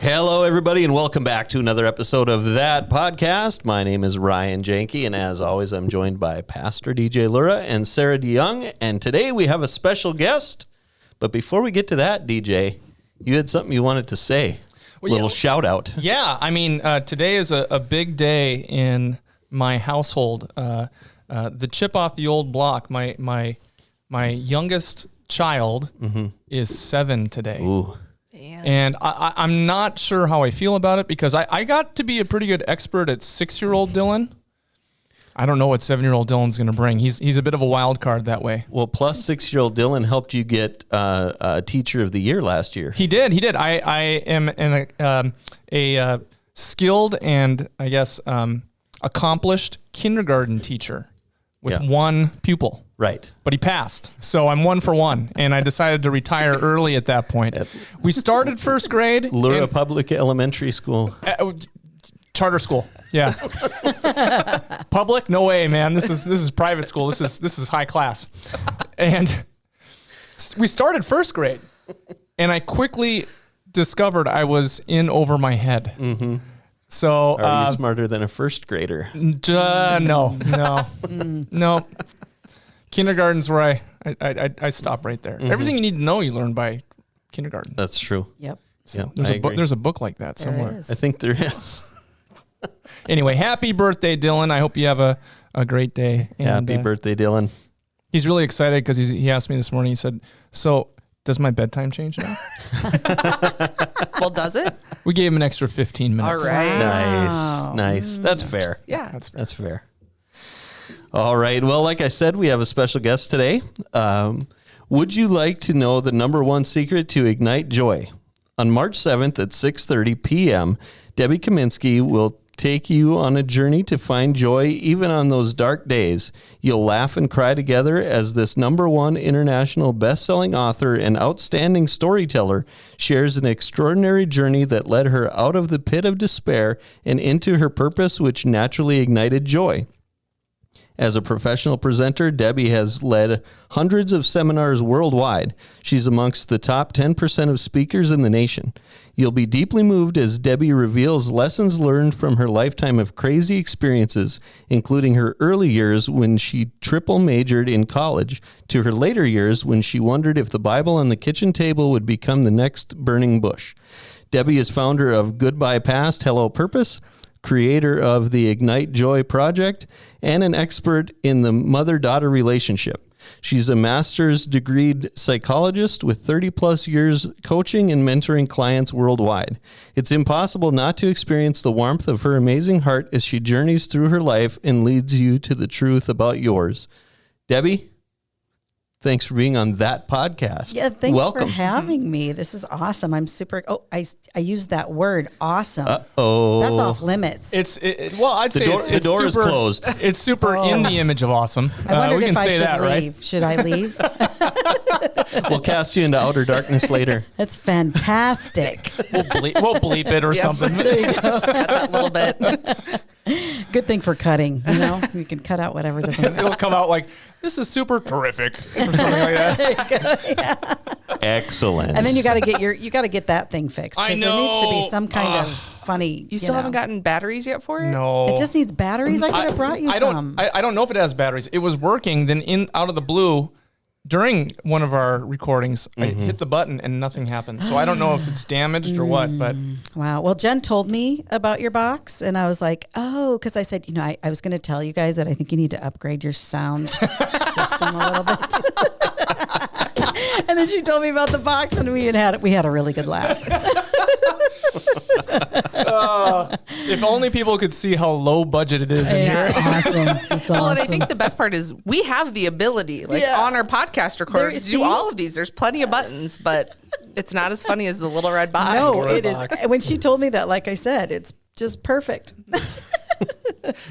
Hello, everybody, and welcome back to another episode of That Podcast. My name is Ryan Janke, and as always, I'm joined by Pastor DJ Lura and Sarah DeYoung, and today we have a special guest. But before we get to that, DJ, you had something you wanted to say. Little shout out. Yeah, I mean, today is a big day in my household. The chip off the old block. My youngest child is 7 today. Ooh. And I'm not sure how I feel about it because I got to be a pretty good expert at 6-year-old Dylan. I don't know what 7-year-old Dylan's going to bring. He's a bit of a wild card that way. Well, plus 6-year-old Dylan helped you get a Teacher of the Year last year. He did. I am a skilled and, I guess, accomplished kindergarten teacher with one pupil. Right. But he passed. So I'm 1 for 1. And I decided to retire early at that point. We started first grade. Lura Public Elementary School. Charter school. Yeah. Public? No way, man. This is private school. This is high class. And we started first grade. And I quickly discovered I was in over my head. Mm-hmm. So are you smarter than a first grader? No. Kindergarten's where I stop right there. Mm-hmm. Everything you need to know, you learn by kindergarten. That's true. Yep. So there's a book like that somewhere. There is. I think there is. Anyway, happy birthday, Dylan. I hope you have a great day. And, happy birthday, Dylan. He's really excited because he asked me this morning. He said, "So does my bedtime change now?" Well, does it? We gave him an extra 15 minutes. All right. Nice. That's fair. Yeah. That's fair. All right. Well, like I said, we have a special guest today. Would you like to know the number one secret to ignite joy? On March 7th at 6:30 p.m., Debbie Kaminski will take you on a journey to find joy even on those dark days. You'll laugh and cry together as this number one international best-selling author and outstanding storyteller shares an extraordinary journey that led her out of the pit of despair and into her purpose, which naturally ignited joy. As a professional presenter, Debbie has led hundreds of seminars worldwide. She's amongst the top 10% of speakers in the nation. You'll be deeply moved as Debbie reveals lessons learned from her lifetime of crazy experiences, including her early years when she triple majored in college, to her later years when she wondered if the Bible on the kitchen table would become the next burning bush. Debbie is founder of Goodbye Past, Hello Purpose, creator of the Ignite Joy Project, and an expert in the mother-daughter relationship. She's a master's degreed psychologist with 30 plus years coaching and mentoring clients worldwide. It's impossible not to experience the warmth of her amazing heart as she journeys through her life and leads you to the truth about yours. Debbie, thanks for being on That Podcast. Yeah, thanks Welcome. for having me. This is awesome. I'm super. Oh, I used that word, awesome. Uh-oh. That's off limits. I'd say the door is closed. It's super in the image of awesome. I wondered we can if I say should that, leave. right? Should I leave? We'll cast you into outer darkness later. That's fantastic. We'll bleep it or something. There you go. Just cut that little bit. Good thing for cutting. You know, you can cut out whatever doesn't. It'll come out like, this is super terrific or something like that. There you go. Yeah. Excellent. And then you got to get that thing fixed I because there needs to be know. some kind of funny. You still haven't gotten batteries yet for it? No. It just needs batteries. I could have brought you some. I don't know if it has batteries. It was working. Then out of the blue, during one of our recordings, I hit the button and nothing happened. So I don't know if it's damaged or what, but. Wow. Well, Jen told me about your box and I was like, oh, because I said, I was going to tell you guys that I think you need to upgrade your sound system a little bit. And then she told me about the box and we had a really good laugh. If only people could see how low budget it is in here. It's awesome. It's awesome. Well, and I think the best part is we have the ability, on our podcast recorder, to do all of these. There's plenty of buttons, but it's not as funny as the little red box. No, it is. When she told me that, like I said, it's just perfect.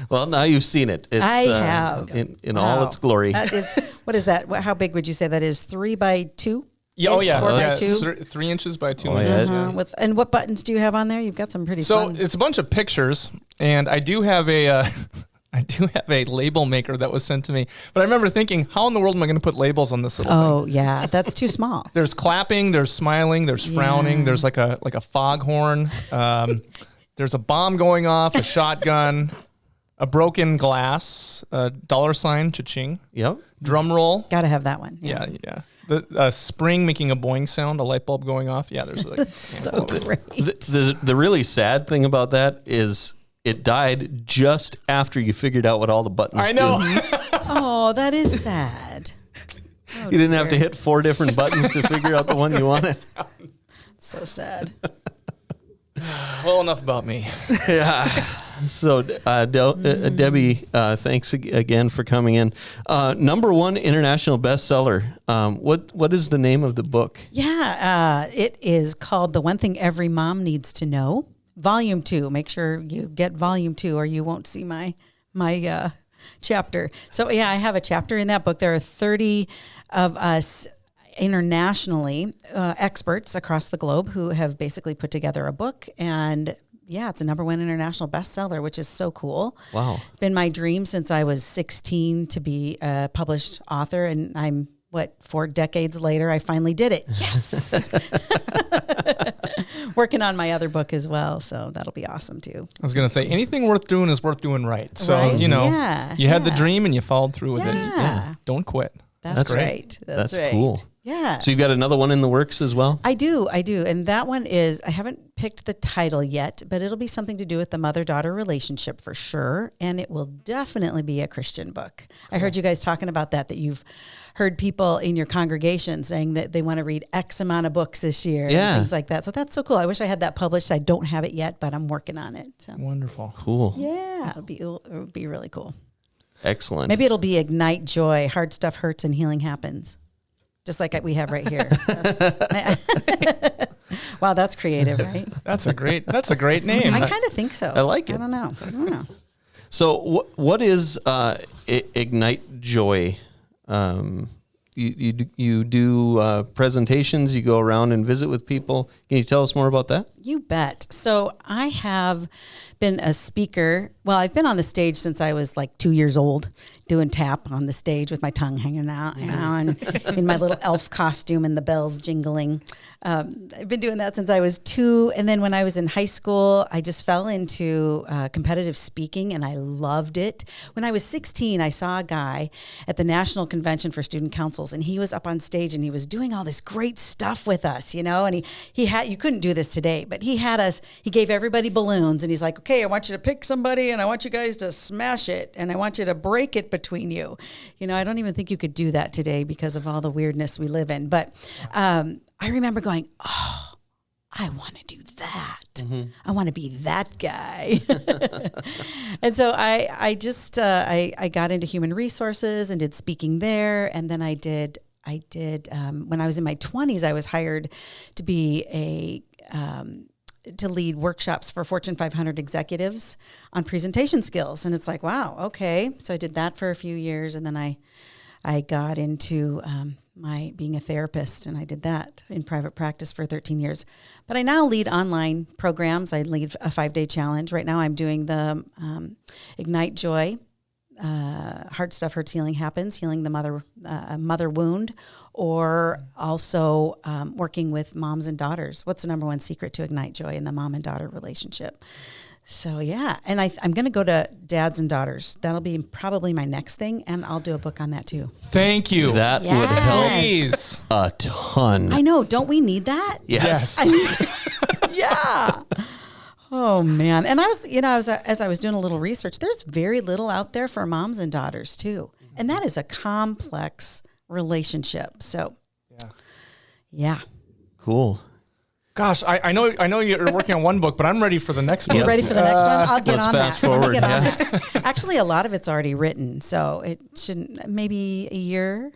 Well, now you've seen it. It's, I have. In all its glory. That is, what is that? How big would you say that is? 3 by 2? Yeah, oh yeah, 4 by yeah. 2? 3 inches by 2 Oh, inches. yeah. Yeah. And what buttons do you have on there? You've got some pretty So fun. it's a bunch of pictures, and I do have a I do have a label maker that was sent to me, but I remember thinking, how in the world am I going to put labels on this little thing? Oh yeah, that's too small. There's clapping, there's smiling, there's frowning, there's like a foghorn. There's a bomb going off, a shotgun, a broken glass, a $, cha-ching. Yep. Drum roll. Got to have that one. Yeah. The spring making a boing sound, a light bulb going off. Yeah, there's like So great. The really sad thing about that is it died just after you figured out what all the buttons I know. do. Oh, that is sad. Oh, You didn't have to hit 4 different buttons to figure out the one you wanted. So sad. Well, enough about me. Yeah. So, Debbie, thanks again for coming in. #1 international bestseller. What is the name of the book? Yeah, it is called The One Thing Every Mom Needs to Know, Volume 2. Make sure you get Volume 2 or you won't see my chapter. So, yeah, I have a chapter in that book. There are 30 of us internationally experts across the globe who have basically put together a book, and yeah, it's a #1 international bestseller, which is so cool. Wow. Been my dream since I was 16 to be a published author, and I'm 4 decades later, I finally did it. Yes. Working on my other book as well, so that'll be awesome too. I was going to say, anything worth doing is worth doing right. So, Right? you had the Yeah. dream and you followed through with it. Yeah. Don't quit. That's great. right. That's right. cool. Yeah. So you've got another one in the works as well? I do. And that one is, I haven't picked the title yet, but it'll be something to do with the mother-daughter relationship for sure. And it will definitely be a Christian book. Cool. I heard you guys talking about that you've heard people in your congregation saying that they want to read X amount of books this year and things like that. So that's so cool. I wish I had that published. I don't have it yet, but I'm working on it. So. Wonderful. Cool. Yeah, it'll be really cool. Excellent. Maybe it'll be Ignite Joy, Hard Stuff Hurts and Healing Happens. Just like we have right here. Wow, that's creative, right? That's a great name. I kind of think so. I like it. I don't know. So what is Ignite Joy? You do presentations, you go around and visit with people. Can you tell us more about that? You bet. So I have been a speaker. Well, I've been on the stage since I was 2 years old, doing tap on the stage with my tongue hanging out, and in my little elf costume and the bells jingling. I've been doing that since I was 2. And then when I was in high school, I just fell into competitive speaking, and I loved it. When I was 16, I saw a guy at the National Convention for Student Councils, and he was up on stage and he was doing all this great stuff with us, and he had, you couldn't do this today, but he gave everybody balloons, and he's like, okay, I want you to pick somebody and I want you guys to smash it and I want you to break it between you. I don't even think you could do that today because of all the weirdness we live in. But I remember going, oh, I want to do that. Mm-hmm. I want to be that guy. And so I just got into human resources and did speaking there. And then I did when I was in my 20s, I was hired to be to lead workshops for Fortune 500 executives on presentation skills. And it's like, wow, okay. So I did that for a few years. And then I got into my being a therapist, and I did that in private practice for 13 years. But I now lead online programs. I lead a 5-day challenge. Right now I'm doing the Ignite Joy, Hard Stuff Hurts, Healing Happens, healing the mother wound, or also working with moms and daughters. What's the #1 secret to ignite joy in the mom and daughter relationship? So yeah, and I'm going to go to dads and daughters. That'll be probably my next thing, and I'll do a book on that too. Thank you. That would Yes. help a ton. I know. Don't we need that? Yes. Yeah. Oh man. And I was, as I was doing a little research, there's very little out there for moms and daughters too. And that is a complex relationship. So yeah. Cool. Gosh, I know you're working on one book, but I'm ready for the next one. You ready for the next one? I'll get let's on fast that. forward, I'll get on that. Actually, a lot of it's already written, so it shouldn't, maybe a year.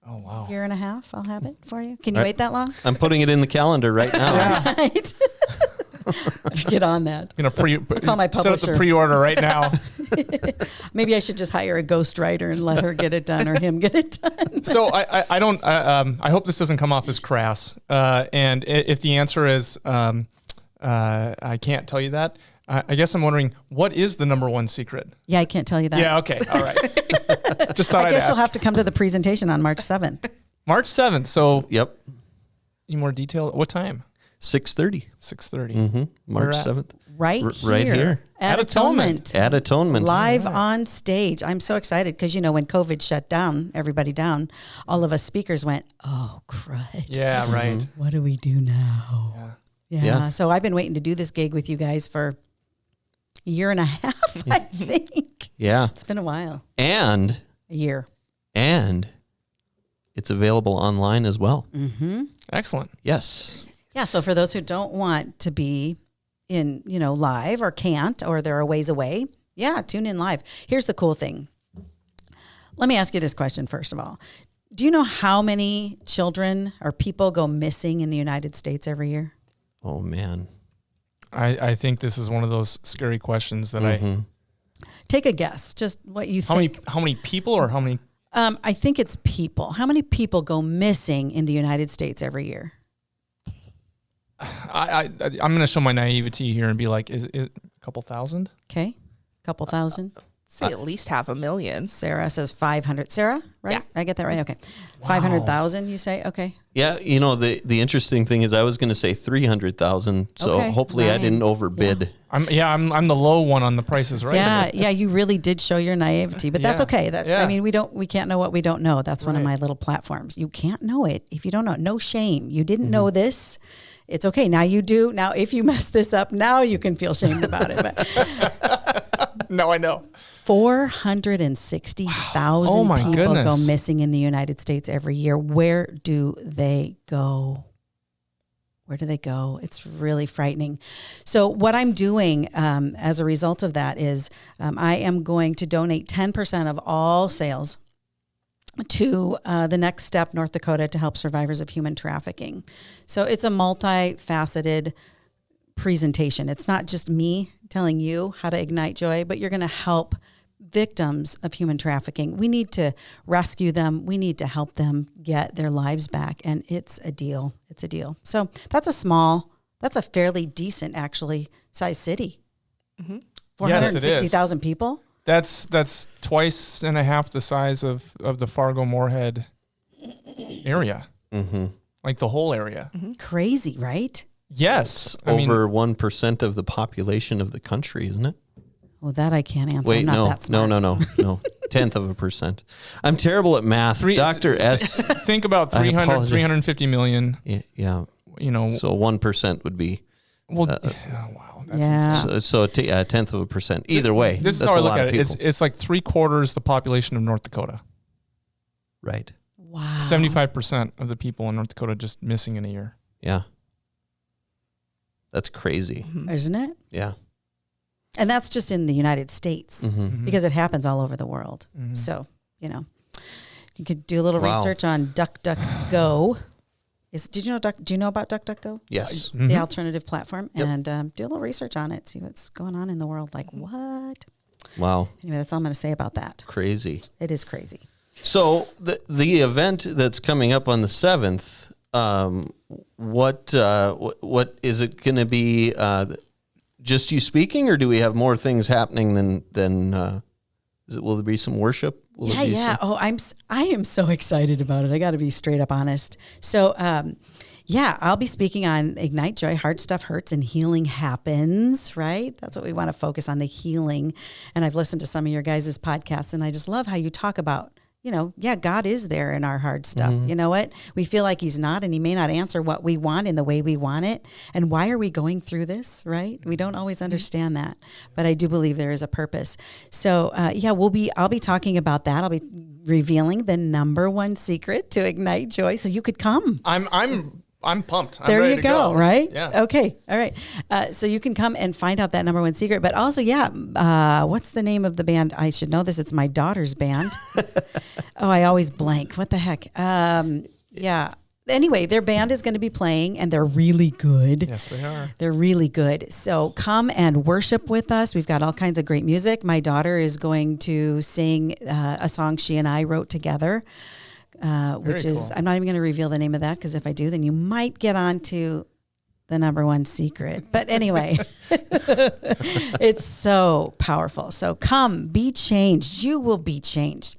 Oh, wow. Year and a half, I'll have it for you. Can you wait that long? I'm putting it in the calendar right now. Right. Get on that. I'm going to call my set up publisher. the pre-order right now. Maybe I should just hire a ghostwriter and let her get it done or him get it done. So I hope this doesn't come off as crass. And if the answer is I can't tell you that, I guess I'm wondering, what is the number one secret? Yeah, I can't tell you that. Yeah, okay. All right. Just thought I I'd guess ask. you'll have to come to the presentation on March 7th. March 7th. So, Yep. any more detail? What time? 6:30. 6:30. Mm-hmm. March Where at? 7th. Right Right here. At Atonement. At Atonement. Live on stage. I'm so excited because, when COVID shut down, everybody down, all of us speakers went, oh, crud. Yeah, right. What do we do now? Yeah. So I've been waiting to do this gig with you guys for a year and a half, I think. Yeah. It's been a while. And A year. it's available online as well. Mm-hmm. Excellent. Yes. Yeah. So for those who don't want to be in, live or can't, or they're a ways away, tune in live. Here's the cool thing. Let me ask you this question first of all. Do you know how many children or people go missing in the United States every year? Oh, man. I think this is one of those scary questions that Take a guess. Just what you think. How many people or how many? I think it's people. How many people go missing in the United States every year? I'm going to show my naivety here and be like, is it a couple thousand? Okay. A couple thousand. Say at least 500,000. Sarah says 500. Sarah, right? Yeah. I get that right? Okay. 500,000, you say? Okay. Yeah, the interesting thing is I was going to say 300,000, so Okay, hopefully I Ryan. didn't overbid. I'm the low one on the prices, right? Yeah, you really did show your naivety, but that's Yeah. okay. I mean, we can't know what we don't know. That's one of Right. my little platforms. You can't know it if you don't know. No shame. You didn't know this. It's okay. Now you do. Now, if you mess this up, now you can feel shamed about it. But No, I know. 460,000 Oh, my people goodness. go missing in the United States every year. Where do they go? Where do they go? It's really frightening. So what I'm doing as a result of that is I am going to donate 10% of all sales to the Next Step North Dakota to help survivors of human trafficking. So it's a multifaceted presentation. It's not just me telling you how to ignite joy, but you're going to help victims of human trafficking. We need to rescue them. We need to help them get their lives back. And it's a deal. It's a deal. So that's a fairly decent, actually, size city. Mm-hmm. 460,000 people. That's twice and a half the size of the Fargo Moorhead area. Mm-hmm. Like the whole area. Mm-hmm. Crazy, right? Yes. Over 1% of the population of the country, isn't it? Well, that I can't answer. Wait, I'm not no, that smart. no. 1/10%. I'm terrible at math. Dr. S. Think about I 300, apologize. 350 million. Yeah. So So 1% would be well, wow. That's Yeah. insane. so a 1/10%. Either way, This is that's how I a look lot at of it. people. It's like 3/4 the population of North Dakota. Right. Wow. 75% of the people in North Dakota just missing in a year. Yeah. That's crazy. Isn't it? Yeah. And that's just in the United States Mm-hmm. because it happens all over the world. Mhm. So, you could do a little Wow. research on DuckDuckGo. Do you know about DuckDuckGo? Yes. The alternative platform, Yep. and do a little research on it. See what's going on in the world. Like what? Wow. Anyway, that's all I'm going to say about that. Crazy. It is crazy. So the event that's coming up on the 7th, what is it going to be? Just you speaking, or do we have more things happening than? Will there be some worship? Will there be Yeah. some- Oh, I am so excited about it. I got to be straight up honest. So, I'll be speaking on Ignite Joy, Hard Stuff Hurts and Healing Happens, right? That's what we want to focus on, the healing. And I've listened to some of your guys' podcasts, and I just love how you talk about, God is there in our hard stuff. Mm-hmm. You know what? We feel like he's not, and he may not answer what we want in the way we want it. And why are we going through this, right? We don't always understand that, but I do believe there is a purpose. So, I'll be talking about that. I'll be revealing the number one secret to ignite joy. So you could come. I'm pumped. I'm There ready you to go, right? Yeah. Okay. All right. So you can come and find out that number one secret. But also, what's the name of the band? I should know this. It's my daughter's band. I always blank. What the heck? Anyway, their band is going to be playing, and they're really good. Yes, they are. They're really good. So come and worship with us. We've got all kinds of great music. My daughter is going to sing a song she and I wrote together. Which is, cool. I'm not even going to reveal the name of that, because if I do, then you might get on to the number one secret. But anyway, it's so powerful. So come, be changed. You will be changed.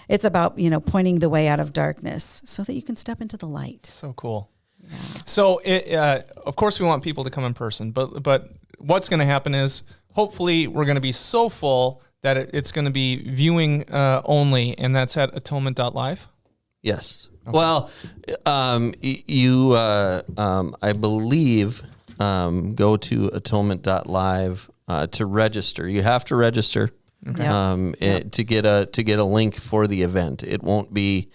It's about, pointing the way out of darkness so that you can step into the light. So cool. Yeah. So, of course, we want people to come in person, but what's going to happen is hopefully we're going to be so full that it's going to be viewing only, and that's at atonement.live? Yes. Okay. Well, you, I believe, go to atonement.live to register. You have to register. Okay. To get a link for the event. It won't be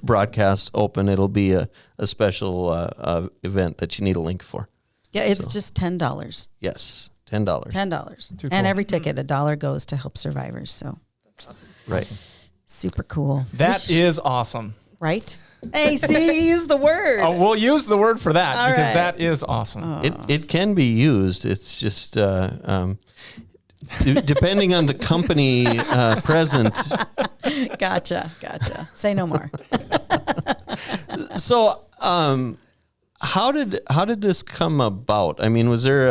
broadcast open. It'll be a special event that you need a link for. Yeah, it's just $10. Yes, $10. $10, cool. And every ticket, $1 goes to help survivors. So, that's awesome. Right, awesome. Super cool. That is awesome. Right? Hey, see, use the word. We'll use the word for that All because right. that is awesome. It can be used. It's just depending on the company present. Gotcha. Say no more. So, how did this come about? I mean, was there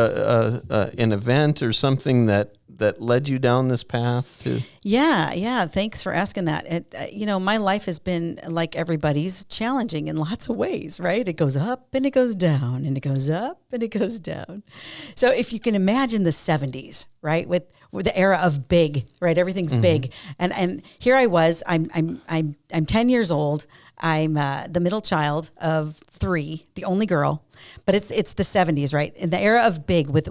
an event or something that led you down this path to? Yeah. Thanks for asking that. My life has been like everybody's, challenging in lots of ways, right? It goes up and it goes down and it goes up and it goes down. So if you can imagine the 70s, right? With the era of big, right? Everything's big. And here I was, I'm 10 years old. I'm the middle child of 3, the only girl, but it's the 70s, right? In the era of big, with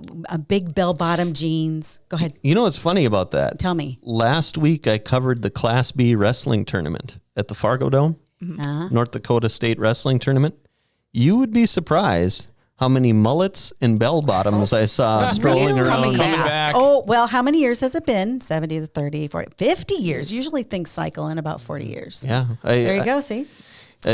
big bell-bottom jeans. Go ahead. You know what's funny about that? Tell me. Last week I covered the Class B wrestling tournament at the Fargo Dome, North Dakota State Wrestling Tournament. You would be surprised how many mullets and bell-bottoms I saw strolling It's around. coming back. Oh, well, how many years has it been? 70 to 30, 40, 50 years. Usually things cycle in about 40 years. Yeah. There you go, see?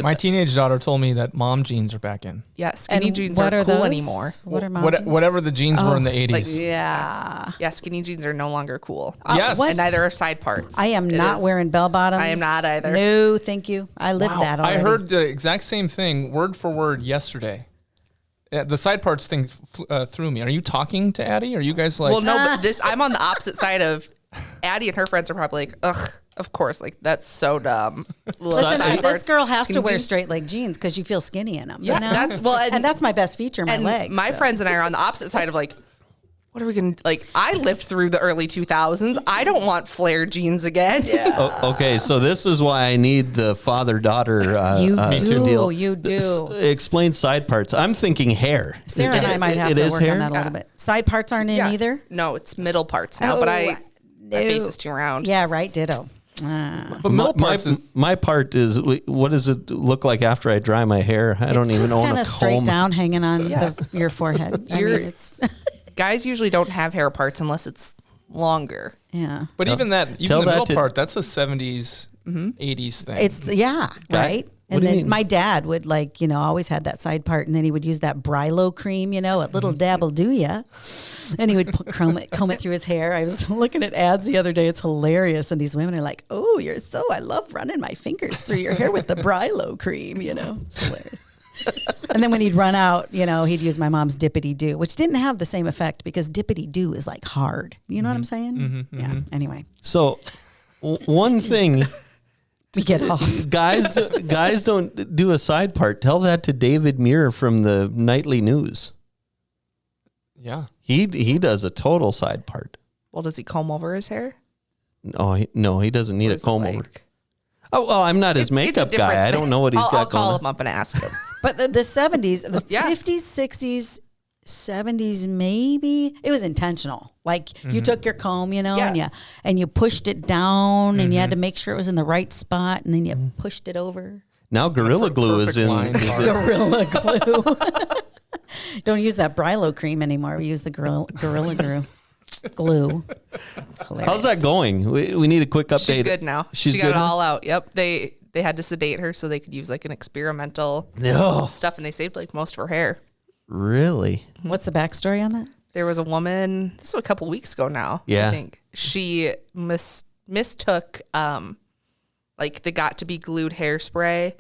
My teenage daughter told me that mom jeans are back in. Yeah, skinny And jeans what aren't are cool those? anymore. What are mom jeans? Whatever the jeans were in the 80s. Yeah. Yeah, skinny jeans are no longer cool. Yes. what? And neither are side parts. I am It not is. wearing bell bottoms. I am not either. No, thank you. I lived that already. I heard the exact same thing, word for word, yesterday. The side parts thing threw me. Are you talking to Addie? Are you guys like... Well, no, but I'm on the opposite side of Addie, and her friends are probably like, ugh, of course, like that's so dumb. Listen, Side this parts, girl has to skinny wear jeans. straight leg jeans because you feel skinny in them. Yeah, you know? and that's my best feature, my And legs. my so. friends and I are on the opposite side of like, what are we going to, like, I lived through the early 2000s. I don't want flare jeans again. Yeah. Okay, so this is why I need the father-daughter You do. deal. You do. Explain side parts. I'm thinking hair. Sarah and I might have It to is work hair? on that a little bit. Side parts aren't in either? No, it's middle parts now, but my face is too round. Yeah, right, ditto. But middle parts is... My part is, what does it look like after I dry my hair? I don't even own a comb. It's just kind of straight down, hanging on your forehead. I mean, it's Guys usually don't have hair parts unless it's longer. yeah. But even the tell middle that part, that's a 70s, 80s thing. It's right. What And do you then mean? my dad would always had that side part, and then he would use that Brillo cream, a little dab will do ya. And he would comb it through his hair. I was looking at ads the other day. It's hilarious. And these women are like, oh, I love running my fingers through your hair with the Brillo cream, It's hilarious. And then when he'd run out, he'd use my mom's Dippity Doo, which didn't have the same effect because Dippity Doo is like hard. You know what I'm saying? Yeah. Anyway, So, one thing... we get off. Guys don't do a side part. Tell that to David Muir from the Nightly News. yeah. He does a total side part. Well, does he comb over his hair? No, he doesn't need What a is it comb like? over. Oh, well, I'm not his It's a makeup different guy. I thing. don't know what he's I'll got call going him up and ask him. But the 70s, the Yeah. 50s, 60s, 70s, maybe it was intentional. Like you took your comb, and you pushed it down, and you had to make sure it was in the right spot, and then you pushed it over. Now Gorilla Glue is perfect in. line. Gorilla Glue. Don't use that Brillo cream anymore. We use the Gorilla Glue. Hilarious. How's that going? We need a quick update. She's good now. She's she got good it now? all out. Yep. They had to sedate her so they could use like an experimental stuff, and they saved like most of her hair. Really? What's the backstory on that? There was a woman, this was a couple weeks ago now, Yeah. I think. She mistook like the got to be glued hairspray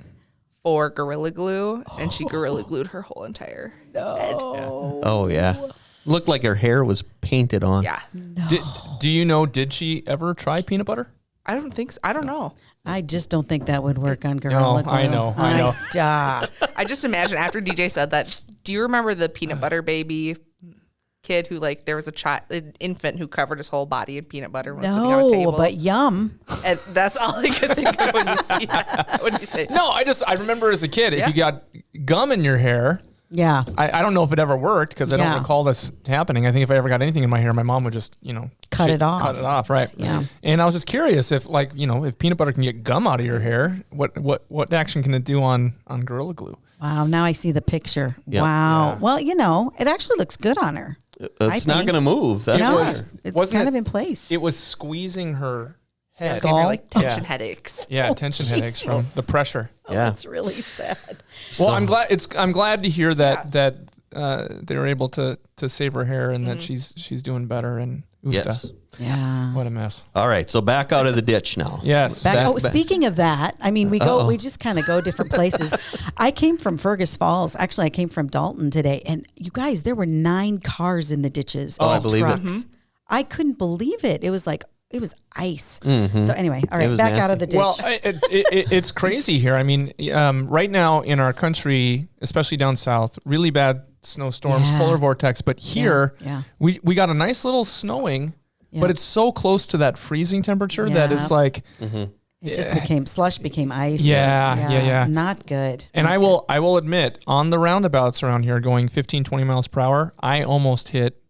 for Gorilla Glue, and she Gorilla Glued her whole entire head. Oh, yeah. Looked like her hair was painted on. Yeah. Do you know, did she ever try peanut butter? I don't think so. I don't know. I just don't think that would work on Gorilla Glue. I know. I just imagine after DJ said that, do you remember the peanut butter baby kid who, like, there was an infant who covered his whole body in peanut butter and was sitting on a No, table? but yum. And that's all I could think of when you see that. When you say No, I remember as a kid, if you got gum in your hair, Yeah. I don't know if it ever worked because I don't recall this happening. I think if I ever got anything in my hair, my mom would just, Cut it off. Cut it off, right? Yeah. And I was just curious if, like, if peanut butter can get gum out of your hair, what action can it do on Gorilla Glue? Wow. Now I see the picture. Yep. Wow. Yeah. Well, it actually looks good on her. It's not going to move. That's No, for sure. it's kind of in place. It was squeezing her head. gave her, like, tension Yeah. headaches. Yeah, tension headaches from the pressure. Yeah. That's really sad. Well, I'm glad to hear that they were able to save her hair and that she's doing better. And Yes. Yeah. what a mess. All right. So back out of the ditch now. Yes. Speaking of that, I mean, we just kind of go different places. I came from Fergus Falls. Actually, I came from Dalton today. And you guys, there were 9 cars in the ditches. Oh, I believe it. trucks. I couldn't believe it. It was like, it was ice. So anyway, all right, was back out nasty. of the ditch. Well, it's crazy here. I mean, right now in our country, especially down south, really bad snowstorms, Yeah. polar vortex. But here, Yeah. we got a nice little snowing, but it's so close to that freezing temperature that Yeah. it's like. it just became ice. Yeah. Not good. And I will admit, on the roundabouts around here going 15, 20 miles per hour, I almost hit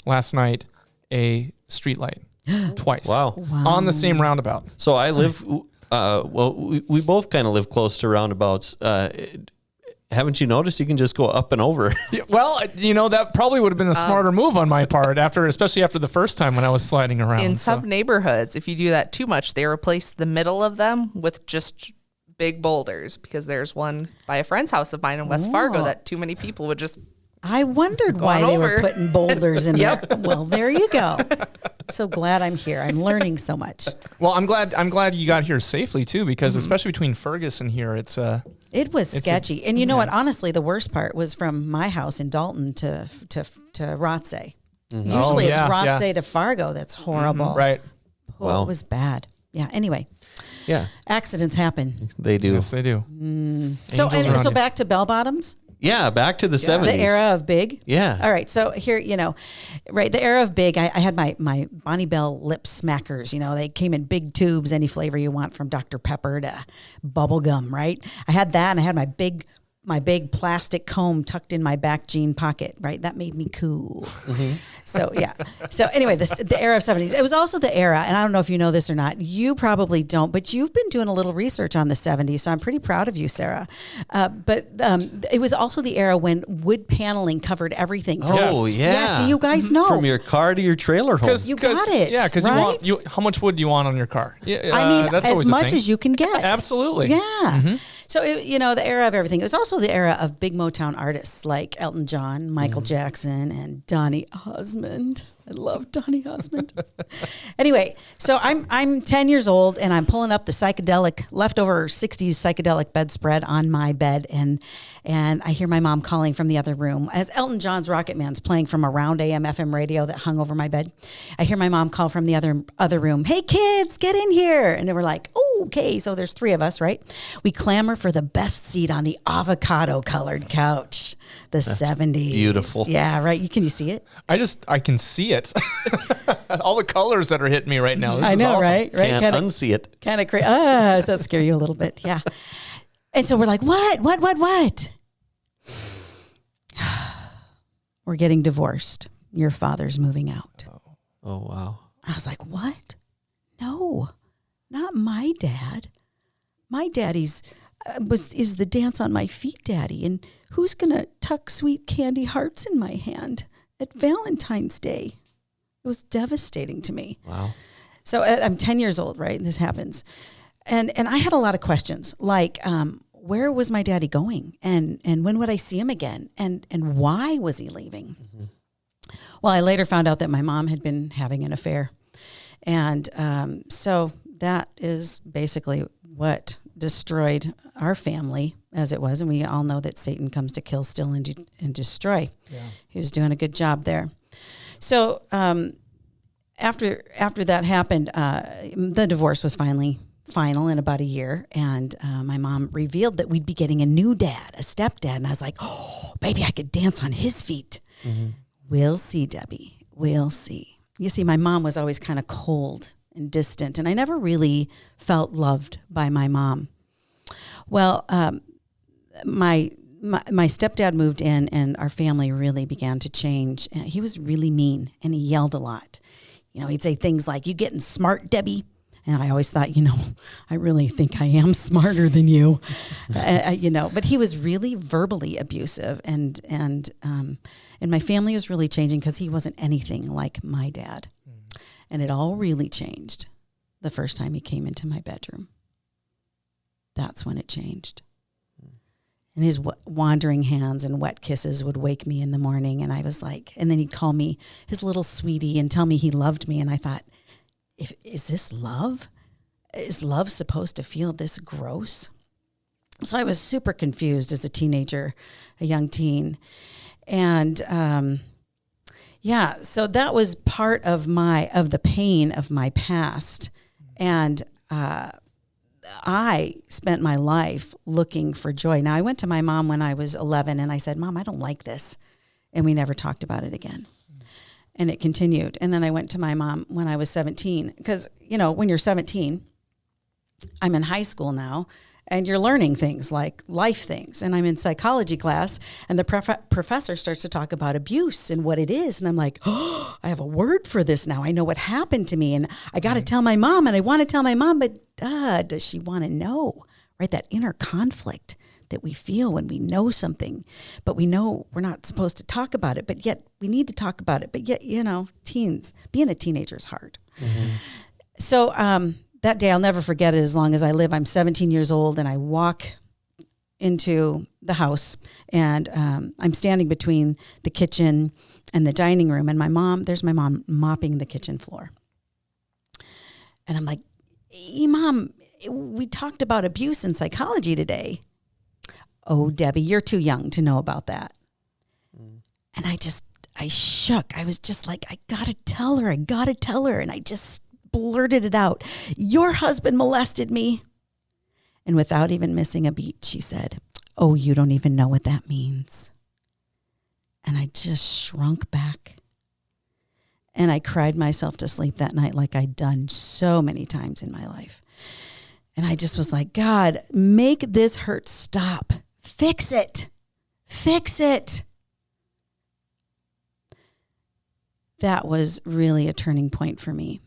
last night a street light twice. Wow. On the same roundabout. So I live, we both kind of live close to roundabouts. Haven't you noticed you can just go up and over? Yeah, well, that probably would have been a smarter move on my part especially after the first time when I was sliding around. In some neighborhoods, if you do that too much, they replace the middle of them with just big boulders, because there's one by a friend's house of mine in West Fargo that too many people would just. I wondered why they were over. putting boulders in Yep. there. Well, there you go. So glad I'm here. I'm learning so much. Well, I'm glad you got here safely too, because especially between Fergus and here, it's It was sketchy. And you know what? Honestly, the worst part was from my house in Dalton to Rothsay. Usually it's Rothsay to Fargo. That's horrible. right. Oh, Wow. it was bad. Yeah. Anyway, Yeah, accidents happen. they do. Yes, they do. So Angels around you. back to bell bottoms. Yeah, back to the 70s. The era of big. Yeah. All right. So here, right, the era of big, I had my Bonnie Bell lip smackers. They came in big tubes, any flavor you want, from Dr. Pepper to bubble gum, right? I had that, and I had my big plastic comb tucked in my back jean pocket, right? That made me cool. So, yeah. So anyway, the era of 70s. It was also the era, and I don't know if you know this or not. You probably don't, but you've been doing a little research on the 70s, so I'm pretty proud of you, Sarah. But it was also the era when wood paneling covered everything. Oh, yeah. Yeah, see, you guys know. From your car to your trailer home. You got it, Yeah, because right? how much wood do you want on your car? Yeah, I mean, that's as always a much thing. as you can get. Absolutely. Yeah. So, the era of everything. It was also the era of big Motown artists like Elton John, Michael Jackson, and Donny Osmond. I love Donny Osmond. Anyway, so I'm 10 years old, and I'm pulling up the leftover 60s psychedelic bedspread on my bed, and I hear my mom calling from the other room as Elton John's Rocket Man's playing from a round AM FM radio that hung over my bed. I hear my mom call from the other room, "Hey kids, get in here!" And they were like, "Oh, okay." So there's 3 of us, right? We clamor for the best seat on the avocado-colored couch. The 70s. beautiful. Yeah, right. Can you see it? I can see it. All the colors that are hitting me right now. This I is know, awesome. right? Can't unsee it. Kind of crazy. Does that scare you a little bit? Yeah. And so we're like, what? We're getting divorced. Your father's moving out. Oh, wow. I was like, what? No, not my dad. My daddy's is the dance on my feet daddy. And who's going to tuck sweet candy hearts in my hand at Valentine's Day? It was devastating to me. Wow. So I'm 10 years old, right? This happens. And I had a lot of questions like, where was my daddy going? And when would I see him again? And why was he leaving? Mm-hmm. Well, I later found out that my mom had been having an affair. And so that is basically what destroyed our family as it was. And we all know that Satan comes to kill, steal, and destroy. Yeah. He was doing a good job there. So after that happened, the divorce was final in about a year. And my mom revealed that we'd be getting a new dad, a stepdad. And I was like, oh, baby, I could dance on his feet. Mm-hmm. We'll see, Debbie. We'll see. You see, my mom was always kind of cold and distant, and I never really felt loved by my mom. Well, my stepdad moved in, and our family really began to change. He was really mean, and he yelled a lot. He'd say things like, "You getting smart, Debbie?" And I always thought, I really think I am smarter than you, But he was really verbally abusive, and my family was really changing because he wasn't anything like my dad. And it all really changed the first time he came into my bedroom. That's when it changed. And his wandering hands and wet kisses would wake me in the morning. And I was like, and then he'd call me his little sweetie and tell me he loved me. And I thought, is this love? Is love supposed to feel this gross? So I was super confused as a teenager, a young teen. And, so that was part of the pain of my past. And I spent my life looking for joy. Now, I went to my mom when I was 11, and I said, "Mom, I don't like this." And we never talked about it again. And it continued. And then I went to my mom when I was 17, because, when you're 17, I'm in high school now, and you're learning things like life things. And I'm in psychology class, and the professor starts to talk about abuse and what it is. And I'm like, oh, I have a word for this now. I know what happened to me, and I got to tell my mom, and I want to tell my mom, but does she want to know, right? That inner conflict that we feel when we know something, but we know we're not supposed to talk about it, but yet we need to talk about it. But yet, teens, being a teenager is hard. Mm-hmm. So, that day, I'll never forget it as long as I live. I'm 17 years old, and I walk into the house, and I'm standing between the kitchen and the dining room, and there's my mom mopping the kitchen floor. And I'm like, "Hey, Mom, we talked about abuse in psychology today." "Oh, Debbie, you're too young to know about that." And I shook. I was just like, I gotta tell her. And I just blurted it out. "Your husband molested me." And without even missing a beat, she said, "Oh, you don't even know what that means." And I just shrunk back. And I cried myself to sleep that night like I'd done so many times in my life. And I just was like, God, make this hurt stop. Fix it. Fix it. That was really a turning point for me.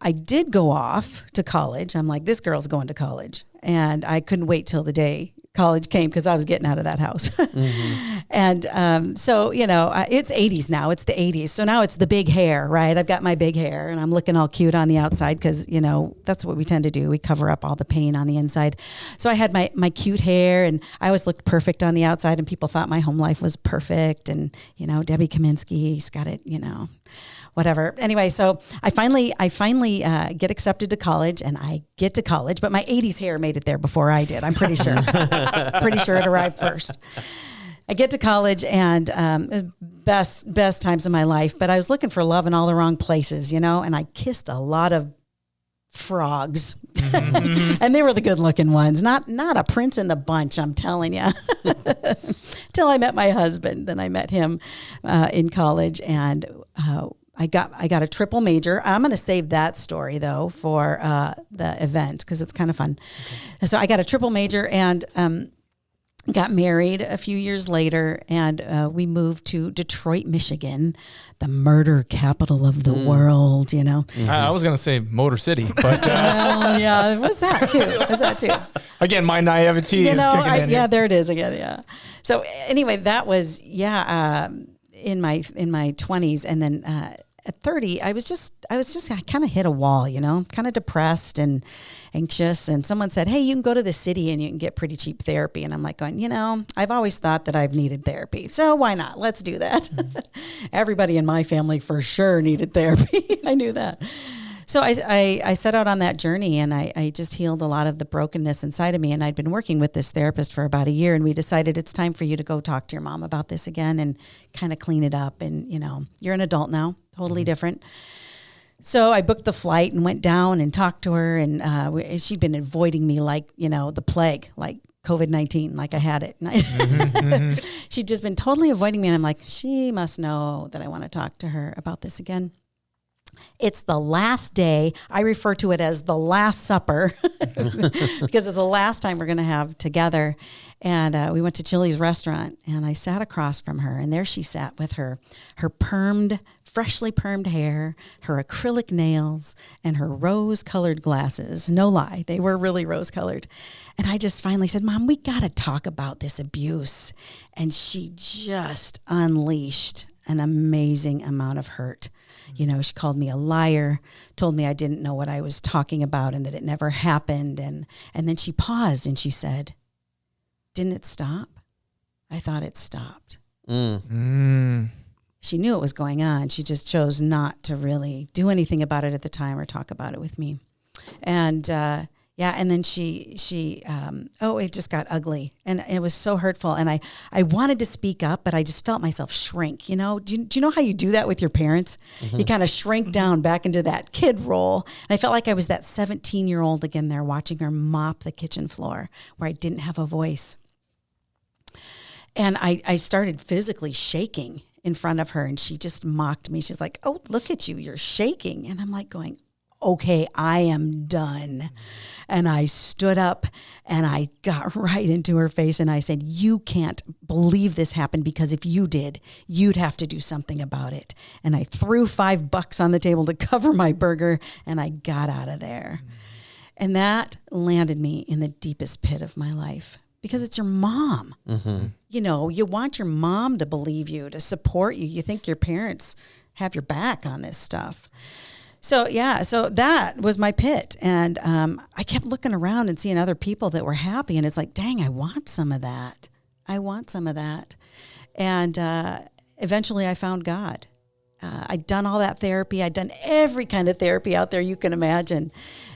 I did go off to college. I'm like, this girl's going to college. And I couldn't wait till the day college came because I was getting out of that house. Mm-hmm. And so, it's 80s now. It's the 80s. So now it's the big hair, right? I've got my big hair, and I'm looking all cute on the outside because, that's what we tend to do. We cover up all the pain on the inside. So I had my cute hair, and I always looked perfect on the outside, and people thought my home life was perfect. And, Debbie Kaminski's got it, whatever. Anyway, so I finally get accepted to college, and I get to college, but my 80s hair made it there before I did. I'm pretty sure. Pretty sure it arrived first. I get to college, and it was best times of my life, but I was looking for love in all the wrong places, and I kissed a lot of frogs. Mm-hmm. And they were the good looking ones, not a prince in the bunch, I'm telling you. Till I met my husband. Then I met him in college, and I got a triple major. I'm going to save that story though for the event because it's kind of fun. Okay. So I got a triple major and got married a few years later, and we moved to Detroit, Michigan, the murder capital of the world. Mm-hmm. I was going to say Motor City, but well, yeah, it was that too. Again, my naivety is kicking in. Yeah, there it is again. Yeah. So anyway, that was in my 20s, and then at 30, I kind of hit a wall, kind of depressed and anxious. And someone said, hey, you can go to the city and you can get pretty cheap therapy. And I'm like going, I've always thought that I've needed therapy. So why not? Let's do that. Mm-hmm. Everybody in my family for sure needed therapy. I knew that. So I set out on that journey, and I just healed a lot of the brokenness inside of me. And I'd been working with this therapist for about a year, and we decided it's time for you to go talk to your mom about this again and kind of clean it up. And, you're an adult now, totally different. So I booked the flight and went down and talked to her, and she'd been avoiding me like, the plague, like COVID-19, like I had it. And she'd just been totally avoiding me. And I'm like, she must know that I want to talk to her about this again. It's the last day. I refer to it as the Last Supper because it's the last time we're going to have together. And we went to Chili's restaurant, and I sat across from her, and there she sat with her freshly permed hair, her acrylic nails, and her rose-colored glasses. No lie, they were really rose-colored. And I just finally said, Mom, we got to talk about this abuse. And she just unleashed an amazing amount of hurt. She called me a liar, told me I didn't know what I was talking about and that it never happened. And then she paused and she said, didn't it stop? I thought it stopped. She knew it was going on. She just chose not to really do anything about it at the time or talk about it with me. And and then it just got ugly, and it was so hurtful. And I wanted to speak up, but I just felt myself shrink. Do you know how you do that with your parents? You kind of shrink down back into that kid role. And I felt like I was that 17-year-old again there watching her mop the kitchen floor where I didn't have a voice. And I started physically shaking in front of her, and she just mocked me. She's like, oh, look at you, you're shaking. And I'm like going, okay, I am done. And I stood up and I got right into her face and I said, you can't believe this happened, because if you did, you'd have to do something about it. And I threw $5 on the table to cover my burger, and I got out of there. And that landed me in the deepest pit of my life, because it's your mom. You want your mom to believe you, to support you. You think your parents have your back on this stuff. So that was my pit. And I kept looking around and seeing other people that were happy. And it's like, dang, I want some of that. And eventually I found God. I'd done all that therapy. I'd done every kind of therapy out there you can imagine.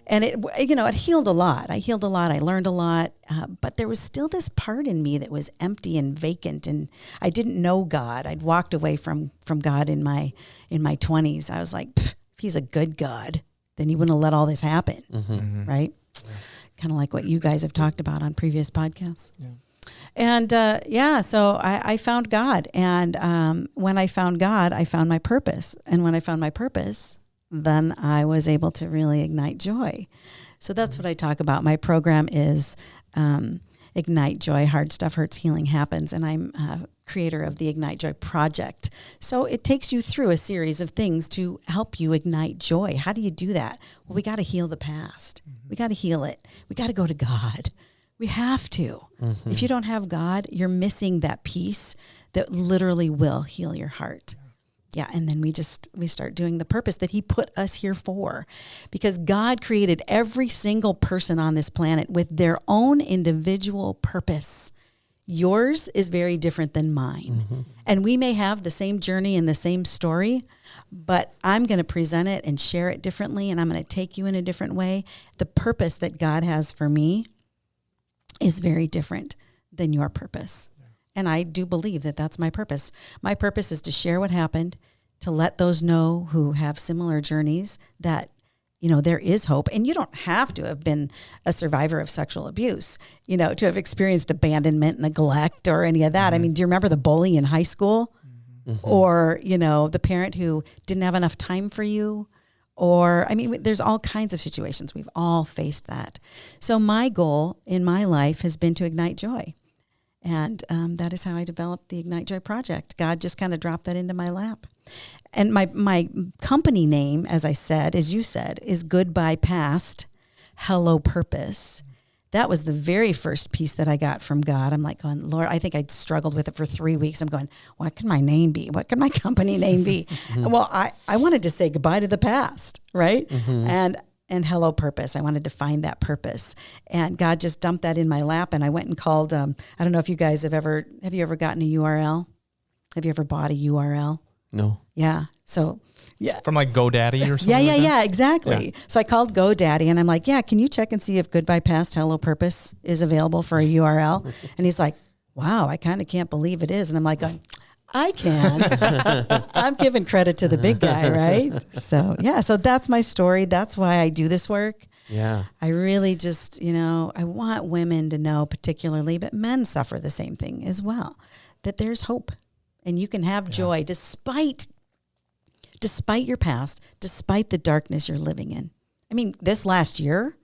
And it healed a lot. I healed a lot. I learned a lot. But there was still this part in me that was empty and vacant. And I didn't know God. I'd walked away from God in my 20s. I was like, if he's a good God, then he wouldn't have let all this happen, right? Yeah. Kind of like what you guys have talked about on previous podcasts. Yeah. And so I found God. And when I found God, I found my purpose. And when I found my purpose, then I was able to really ignite joy. So that's what I talk about. My program is Ignite Joy, Hard Stuff Hurts, Healing Happens. And I'm creator of the Ignite Joy Project. So it takes you through a series of things to help you ignite joy. How do you do that? Well, we got to heal the past. We got to heal it. We got to go to God. We have to. If you don't have God, you're missing that piece that literally will heal your heart. Yeah, and then we start doing the purpose that he put us here for, because God created every single person on this planet with their own individual purpose. Yours is very different than mine. And we may have the same journey and the same story, but I'm going to present it and share it differently, and I'm going to take you in a different way. The purpose that God has for me is very different than your purpose. And I do believe that that's my purpose. My purpose is to share what happened, to let those know who have similar journeys that, there is hope. And you don't have to have been a survivor of sexual abuse, to have experienced abandonment, neglect, or any of that. I mean, do you remember the bully in high school? Or, the parent who didn't have enough time for you? Or, there's all kinds of situations. We've all faced that. So my goal in my life has been to ignite joy. And that is how I developed the Ignite Joy Project. God just kind of dropped that into my lap. And my company name, as you said, is Goodbye Past, Hello Purpose. That was the very first piece that I got from God. I'm like going, Lord, I think I'd struggled with it for 3 weeks. I'm going, what could my name be? What could my company name be? Well, I wanted to say goodbye to the past, right? And hello purpose. I wanted to find that purpose. And God just dumped that in my lap. And I went and called, I don't know if you guys have you ever gotten a URL? Have you ever bought a URL? No. Yeah. So Yeah. From like GoDaddy or something. Yeah, exactly. So I called GoDaddy and I'm like, yeah, can you check and see if Goodbye Past Hello Purpose is available for a URL? And he's like, wow, I kind of can't believe it is. And I'm like, I can. I'm giving credit to the big guy, right? So yeah, so that's my story. That's why I do this work. Yeah. I really just, I want women to know particularly, but men suffer the same thing as well, that there's hope and you can have joy despite your past, despite the darkness you're living in. I mean, this last year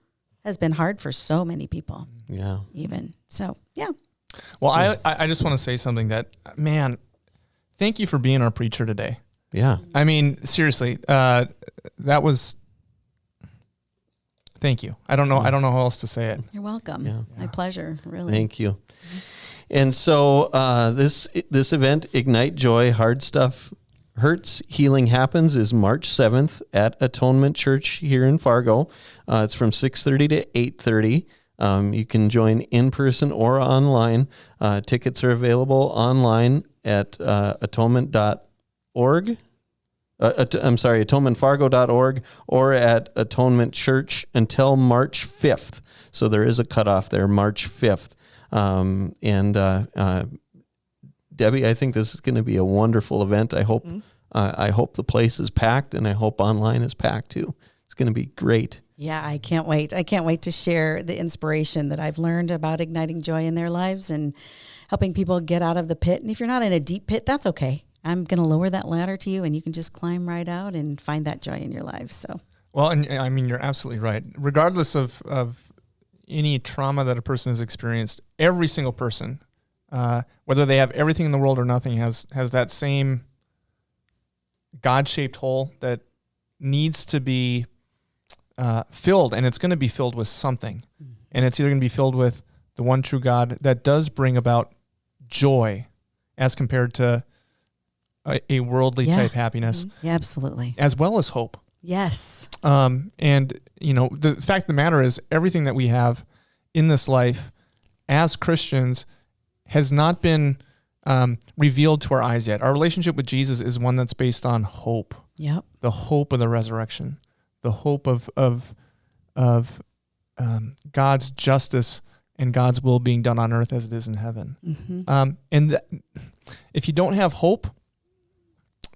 has been hard for so many people. Yeah. Even. So, yeah. Well, I just want to say something that, man, thank you for being our preacher today. Yeah. I mean, seriously, that was... Thank you. I don't know how else to say it. You're welcome. Yeah. My pleasure, really. Thank you. And so this event, Ignite Joy, Hard Stuff Hurts, Healing Happens, is March 7th at Atonement Church here in Fargo. It's from 6:30 to 8:30. You can join in person or online. Tickets are available online at atonement.org. atonementfargo.org or at Atonement Church until March 5th. So there is a cutoff there, March 5th. Debbie, I think this is going to be a wonderful event. I hope the place is packed, and I hope online is packed too. It's going to be great. Yeah, I can't wait. I can't wait to share the inspiration that I've learned about igniting joy in their lives and helping people get out of the pit. And if you're not in a deep pit, that's okay. I'm going to lower that ladder to you, and you can just climb right out and find that joy in your life. So, well, and I mean, you're absolutely right. Regardless of any trauma that a person has experienced, every single person, whether they have everything in the world or nothing, has that same God-shaped hole that needs to be filled, and it's going to be filled with something. And it's either going to be filled with the one true God that does bring about joy as compared to a worldly type happiness. Yeah, absolutely. As well as hope. Yes. And, the fact of the matter is everything that we have in this life as Christians has not been revealed to our eyes yet. Our relationship with Jesus is one that's based on hope. Yep. The hope of the resurrection, the hope of God's justice and God's will being done on earth as it is in heaven. Mm-hmm. If you don't have hope,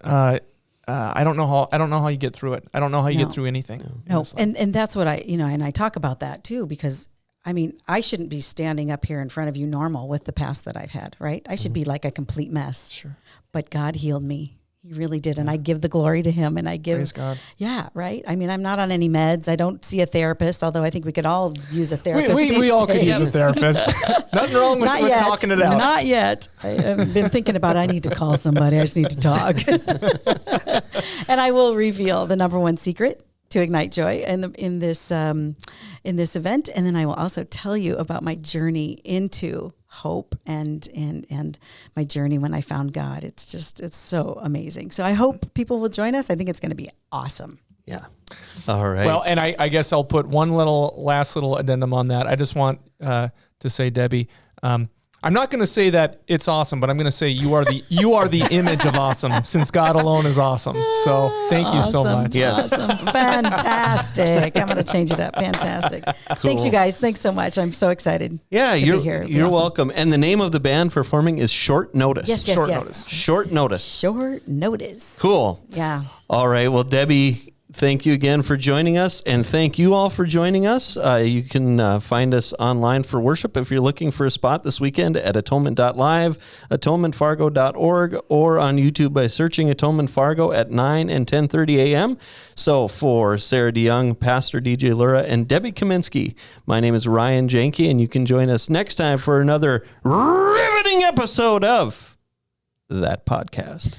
I don't know how you get through it. I don't know how you get through anything. No, and that's what and I talk about that too, because I mean, I shouldn't be standing up here in front of you normal with the past that I've had, right? I should be like a complete mess. Sure. But God healed me. He really did. And I give the glory to him, and I give, praise God. Yeah, right. I mean, I'm not on any meds. I don't see a therapist, although I think we could all use a therapist. We all could use a therapist. Nothing wrong with talking it out. Not yet. I've been thinking about, I need to call somebody. I just need to talk. And I will reveal the number one secret to ignite joy in this event. And then I will also tell you about my journey into hope and my journey when I found God. It's so amazing. So I hope people will join us. I think it's going to be awesome. Yeah. All right. Well, and I guess I'll put one last little addendum on that. I just want to say, Debbie, I'm not going to say that it's awesome, but I'm going to say you are the image of awesome, since God alone is awesome. So thank you so much. Yes. Awesome. Fantastic. I'm going to change it up. Fantastic. Cool. Thanks, you guys. Thanks so much. I'm so excited. Yeah, to you're be here. you're Awesome. welcome. And the name of the band performing is Short Notice. Yes. Short Notice. Short notice. Cool. Yeah. All right. Well, Debbie, thank you again for joining us, and thank you all for joining us. You can find us online for worship if you're looking for a spot this weekend at atonement.live, atonementfargo.org, or on YouTube by searching Atonement Fargo at 9 and 10:30 a.m. So for Sarah DeYoung, Pastor DJ Lura, and Debbie Kaminski, my name is Ryan Janke, and you can join us next time for another riveting episode of That Podcast.